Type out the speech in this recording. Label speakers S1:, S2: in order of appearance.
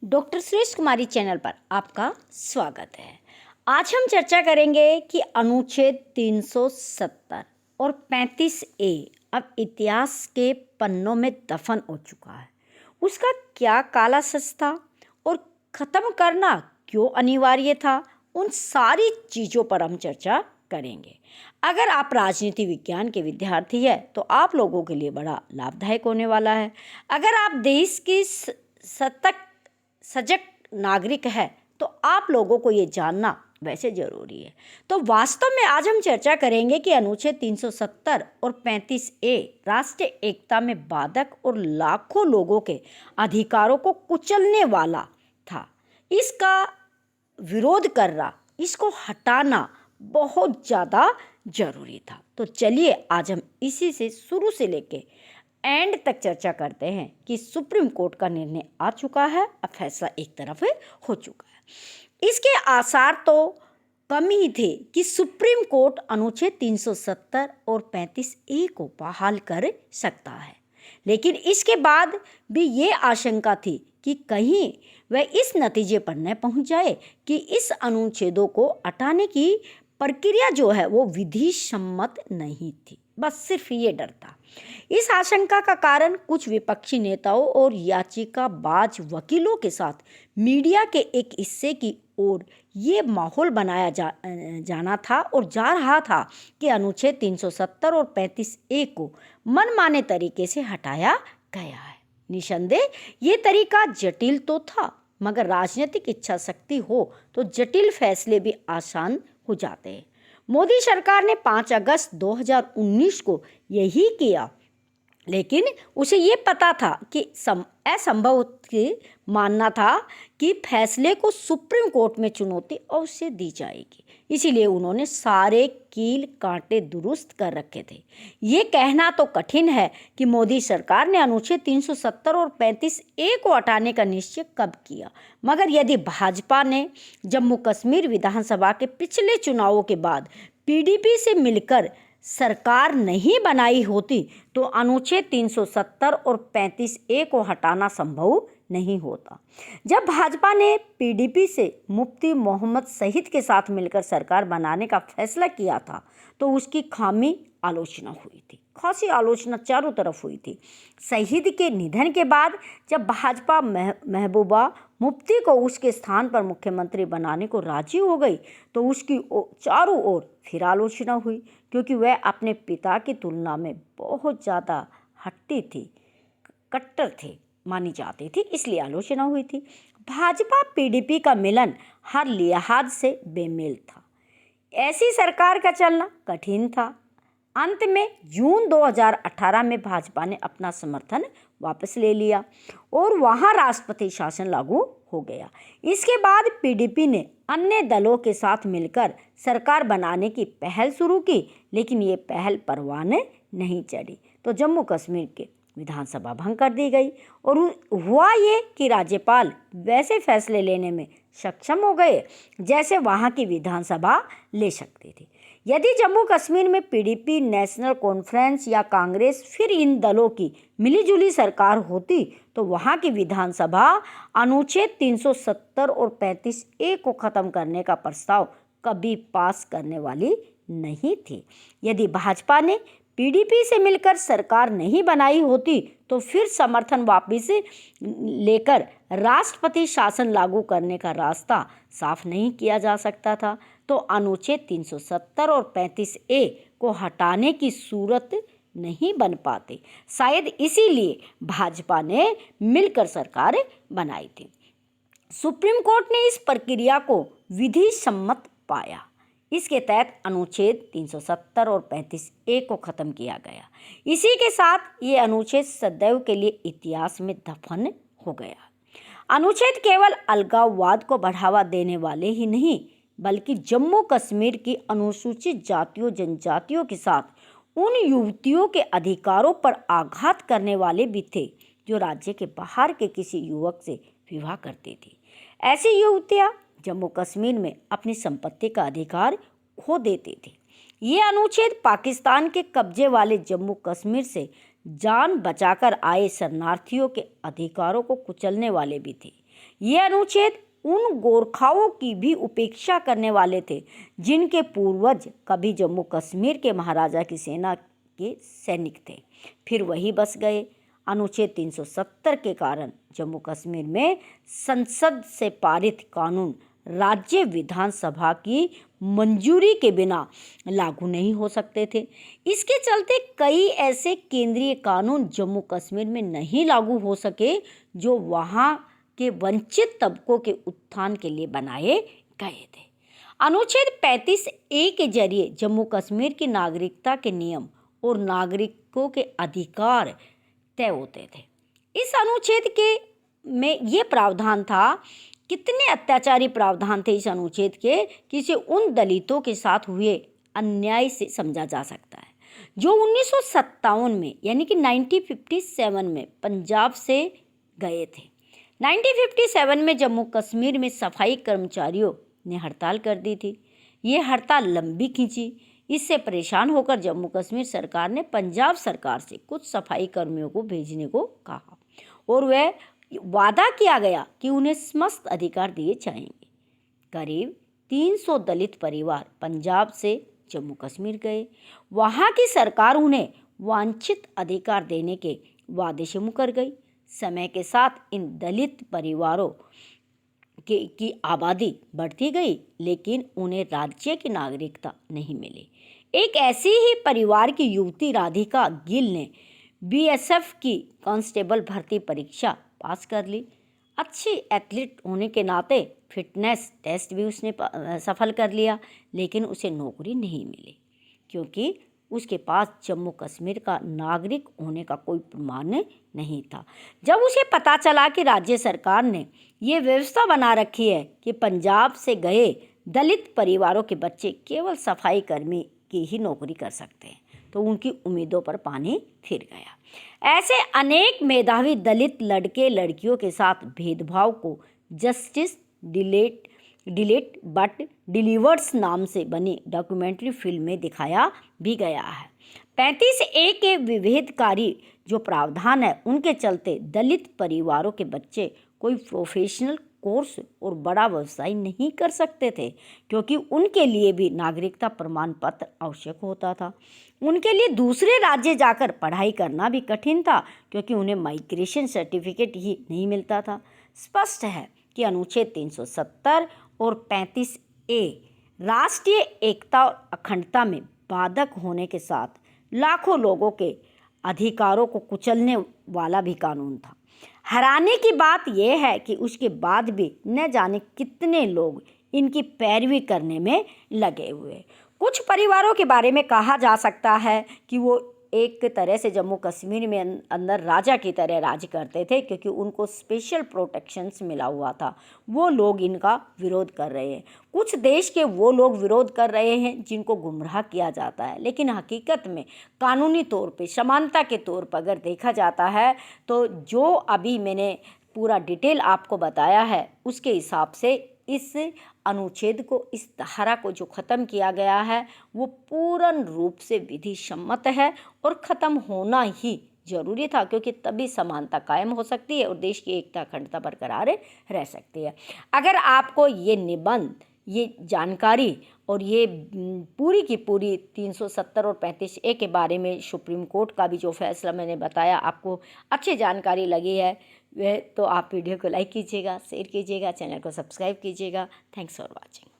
S1: Doctor श्रेष्ठ कुमारी channel पर आपका स्वागत है। आज हम चर्चा करेंगे कि अनुच्छेद 370 और 35A अब इतिहास के पन्नों में दफन हो चुका है। उसका क्या काला सच था और ख़त्म करना क्यों अनिवार्य था, उन सारी चीज़ों पर हम चर्चा करेंगे। अगर आप राजनीति विज्ञान के विद्यार्थी हैं तो आप लोगों के लिए बड़ा लाभदायक होने वाला है। अगर आप देश की सजग नागरिक है तो आप लोगों को ये जानना वैसे ज़रूरी है। तो वास्तव में आज हम चर्चा करेंगे कि अनुच्छेद 370 और 35A राष्ट्रीय एकता में बाधक और लाखों लोगों के अधिकारों को कुचलने वाला था। इसका विरोध करना, इसको हटाना बहुत ज़्यादा ज़रूरी था। तो चलिए आज हम इसी से शुरू से लेके एंड तक चर्चा करते हैं कि सुप्रीम कोर्ट का निर्णय आ चुका है, अब फैसला एक तरफ हो चुका है। इसके आसार तो कम ही थे कि सुप्रीम कोर्ट अनुच्छेद 370 और 35A को बहाल कर सकता है, लेकिन इसके बाद भी ये आशंका थी कि कहीं वह इस नतीजे पर न पहुंच जाए कि इस अनुच्छेदों को हटाने की प्रक्रिया जो है वो विधि सम्मत नहीं थी। बस सिर्फ ये डर था। इस आशंका का कारण कुछ विपक्षी नेताओं और याचिकाबाज वकीलों के साथ मीडिया के एक हिस्से की ओर ये माहौल बनाया जाना था और जा रहा था कि अनुच्छेद 370 और 35A को मनमाने तरीके से हटाया गया है। निसंदेह ये तरीका जटिल तो था, मगर राजनीतिक इच्छा शक्ति हो तो जटिल फैसले भी आसान हो जाते हैं। मोदी सरकार ने 5 अगस्त 2019 को यही किया, लेकिन उसे ये पता था कि असंभव मानना था कि फैसले को सुप्रीम कोर्ट में चुनौती अवश्य दी जाएगी। इसीलिए उन्होंने सारे कील कांटे दुरुस्त कर रखे थे। ये कहना तो कठिन है कि मोदी सरकार ने अनुच्छेद 370 और 35A को हटाने का निश्चय कब किया, मगर यदि भाजपा ने जम्मू कश्मीर विधानसभा के पिछले चुनावों के बाद PDP से मिलकर सरकार नहीं बनाई होती तो अनुच्छेद 370 और 35A को हटाना संभव नहीं होता। जब भाजपा ने PDP से मुफ्ती मोहम्मद शहीद के साथ मिलकर सरकार बनाने का फैसला किया था तो उसकी आलोचना हुई थी, खासी आलोचना चारों तरफ हुई थी। शहीद के निधन के बाद जब भाजपा महबूबा मुफ्ती को उसके स्थान पर मुख्यमंत्री बनाने को राजी हो गई तो उसकी चारों ओर फिर आलोचना हुई, क्योंकि वह अपने पिता की तुलना में बहुत ज़्यादा हट्टी थी, कट्टर थे मानी जाती थी, इसलिए आलोचना हुई थी। भाजपा PDP का मिलन हर लिहाज से बेमेल था। ऐसी सरकार का चलना कठिन था। अंत में जून 2018 में भाजपा ने अपना समर्थन वापस ले लिया और वहां राष्ट्रपति शासन लागू हो गया। इसके बाद PDP ने अन्य दलों के साथ मिलकर सरकार बनाने की पहल शुरू की, लेकिन ये पहल परवान नहीं चढ़ी तो जम्मू कश्मीर के विधानसभा भंग कर दी गई और हुआ ये कि राज्यपाल वैसे फैसले लेने में सक्षम हो गए जैसे वहाँ की विधानसभा ले सकती थी। यदि जम्मू कश्मीर में PDP, नेशनल कॉन्फ्रेंस या कांग्रेस, फिर इन दलों की मिलीजुली सरकार होती तो वहाँ की विधानसभा अनुच्छेद 370 और 35A को ख़त्म करने का प्रस्ताव कभी पास करने वाली नहीं थी। यदि भाजपा ने PDP से मिलकर सरकार नहीं बनाई होती तो फिर समर्थन वापस लेकर राष्ट्रपति शासन लागू करने का रास्ता साफ नहीं किया जा सकता था। तो अनुच्छेद 370 और 35A को हटाने की सूरत नहीं बन पाती। शायद इसीलिए भाजपा ने मिलकर सरकार बनाई थी। सुप्रीम कोर्ट ने इस प्रक्रिया को विधि सम्मत पाया। इसके तहत अनुच्छेद 370 और 35A को ख़त्म किया गया। इसी के साथ ये अनुच्छेद सदैव के लिए इतिहास में दफन हो गया। अनुच्छेद केवल अलगाववाद को बढ़ावा देने वाले ही नहीं, बल्कि जम्मू कश्मीर की अनुसूचित जातियों जनजातियों के साथ उन युवतियों के अधिकारों पर आघात करने वाले भी थे जो राज्य के बाहर के किसी युवक से विवाह करती थी। ऐसी युवतियाँ जम्मू कश्मीर में अपनी संपत्ति का अधिकार खो देती थी। ये अनुच्छेद पाकिस्तान के कब्जे वाले जम्मू कश्मीर से जान बचाकर आए शरणार्थियों के अधिकारों को कुचलने वाले भी थे। ये अनुच्छेद उन गोरखाओं की भी उपेक्षा करने वाले थे जिनके पूर्वज कभी जम्मू कश्मीर के महाराजा की सेना के सैनिक थे, फिर वही बस गए। अनुच्छेद 370 के कारण जम्मू कश्मीर में संसद से पारित कानून राज्य विधानसभा की मंजूरी के बिना लागू नहीं हो सकते थे। इसके चलते कई ऐसे केंद्रीय कानून जम्मू कश्मीर में नहीं लागू हो सके जो वहाँ के वंचित तबकों के उत्थान के लिए बनाए गए थे। अनुच्छेद 35A के जरिए जम्मू कश्मीर की नागरिकता के नियम और नागरिकों के अधिकार तय होते थे। इस अनुच्छेद के में ये प्रावधान था, कितने अत्याचारी प्रावधान थे इस अनुच्छेद के कि इसे उन दलितों के साथ हुए अन्याय से समझा जा सकता है जो 1957 में यानी कि 1957 में पंजाब से गए थे। 1957 में जम्मू कश्मीर में सफाई कर्मचारियों ने हड़ताल कर दी थी। ये हड़ताल लंबी खींची। इससे परेशान होकर जम्मू कश्मीर सरकार ने पंजाब सरकार से कुछ सफाई कर्मियों को भेजने को कहा और वह वादा किया गया कि उन्हें समस्त अधिकार दिए जाएंगे। करीब 300 दलित परिवार पंजाब से जम्मू कश्मीर गए। वहाँ की सरकार उन्हें वांछित अधिकार देने के वादे से मुकर गई। समय के साथ इन दलित परिवारों की आबादी बढ़ती गई, लेकिन उन्हें राज्य की नागरिकता नहीं मिली। एक ऐसी ही परिवार की युवती राधिका गिल ने बीएसएफ की कांस्टेबल भर्ती परीक्षा पास कर ली। अच्छी एथलीट होने के नाते फिटनेस टेस्ट भी उसने सफल कर लिया, लेकिन उसे नौकरी नहीं मिली क्योंकि उसके पास जम्मू कश्मीर का नागरिक होने का कोई प्रमाण नहीं था। जब उसे पता चला कि राज्य सरकार ने ये व्यवस्था बना रखी है कि पंजाब से गए दलित परिवारों के बच्चे केवल सफाई कर्मी की ही नौकरी कर सकते हैं, तो उनकी उम्मीदों पर पानी फिर गया। ऐसे अनेक मेधावी दलित लड़के लड़कियों के साथ भेदभाव को जस्टिस डिलीट बट डिलीवर्स नाम से बनी डॉक्यूमेंट्री फिल्म में दिखाया भी गया है। 35A के विभेदकारी जो प्रावधान है उनके चलते दलित परिवारों के बच्चे कोई प्रोफेशनल कोर्स और बड़ा व्यवसाय नहीं कर सकते थे क्योंकि उनके लिए भी नागरिकता प्रमाण पत्र आवश्यक होता था। उनके लिए दूसरे राज्य जाकर पढ़ाई करना भी कठिन था क्योंकि उन्हें माइग्रेशन सर्टिफिकेट ही नहीं मिलता था। स्पष्ट है कि अनुच्छेद 370 और 35A राष्ट्रीय एकता और अखंडता में बाधक होने के साथ लाखों लोगों के अधिकारों को कुचलने वाला भी कानून था। हैरानी की बात यह है कि उसके बाद भी न जाने कितने लोग इनकी पैरवी करने में लगे हुए। कुछ परिवारों के बारे में कहा जा सकता है कि वो एक तरह से जम्मू कश्मीर में अंदर राजा की तरह राज करते थे क्योंकि उनको स्पेशल प्रोटेक्शंस मिला हुआ था। वो लोग इनका विरोध कर रहे हैं। कुछ देश के वो लोग विरोध कर रहे हैं जिनको गुमराह किया जाता है, लेकिन हकीकत में कानूनी तौर पे समानता के तौर पर अगर देखा जाता है तो जो अभी मैंने पूरा डिटेल आपको बताया है उसके हिसाब से इस अनुच्छेद को, इस धारा को जो ख़त्म किया गया है वो पूर्ण रूप से विधि सम्मत है और ख़त्म होना ही जरूरी था क्योंकि तभी समानता कायम हो सकती है और देश की एकता अखंडता बरकरार रह सकती है। अगर आपको ये निबंध, ये जानकारी और ये पूरी की पूरी 370 और 35A के बारे में सुप्रीम कोर्ट का भी जो फैसला मैंने बताया आपको अच्छी जानकारी लगी है वह तो आप वीडियो को लाइक कीजिएगा, शेयर कीजिएगा, चैनल को सब्सक्राइब कीजिएगा। Thanks for watching.